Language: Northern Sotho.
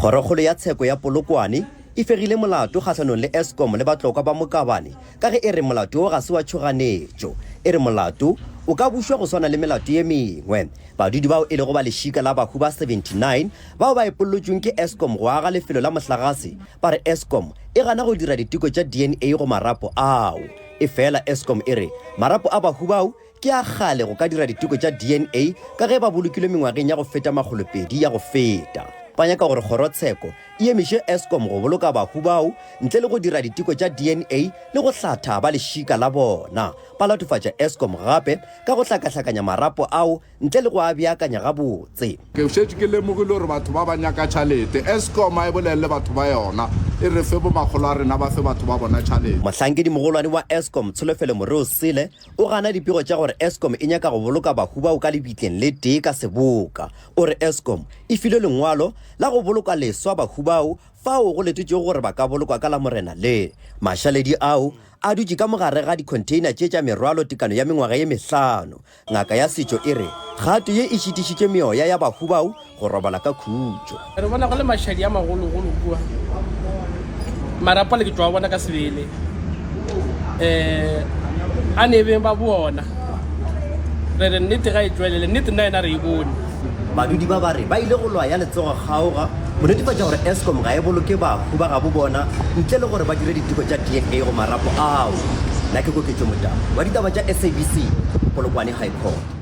Kgorokgolo ya tsheko ya Polokwane e fegile molato kgatlhanong le Eskom le batlokwa ba Mokabane ka ge e re molato o ga se wa tšhoganetšo e re molato o ka bušwa go swana le melato ye mengwe badudi bao e le go ba lešika la bahu ba 79 bao ba epolotšweng ke Eskom go aga lefelo la mohlagase ba re Eskom e gana go dira diteko tša DNA go marapo ao e fela Eskom e re marapo a bahu bao ke a gale go ka dira diteko tša DNA ka ge ba bolokilwe mengwageng ya go feta magolopedi ya go feta ba nyaka gore kgorotsheko e emiše Eskom go boloka bahu bao ntle le go dira diteko tša DNA le go hlatha ba lešika la bona ba latofatša Eskom gape ka go hlakahlakanya marapo ao ntle le go a beakanya gabotse ke šetše ke lemogile gore batho ba ba nyaka tšhalete Eskom a e bolelele batho ba yona e re fe bo magolo a rena ba fe batho ba bona tšhalete mohlankedi mogolwane wa Eskom Tsholofelo Moreo Sile o gana dipego tša gore Eskom e nyaka go boloka bahu bao ka lebitleng le tee ka seboka o re Eskom e file lengwalo la go boloka leswa bahu bao fao go letotšego gore ba ka bolokwa ka la morena le mašaledi ao a dutše ka mogare ga dicontainer tše tša merwalo tekano ya mengwaga ye 5 ngaka ya setšo e re kgato ye e šitišitše meoya ya bahu bao go robala ka khutšo re bona go le mašadi a magologolo kua marapo le ke tšwa bona ka sebele a ne beng ba bona re re nnete ga e tšwelele nnete nna ena re e bone badudi ba ba re ba ile go lwa ya letsogo kgaoga go netefatša gore Eskom ga e boloke bahu ba gabo bona ntle le gore ba dire diteko tša DNA go marapo ao nna ke koketšo motaba wa ditaba tša SABC Polokwane High Court.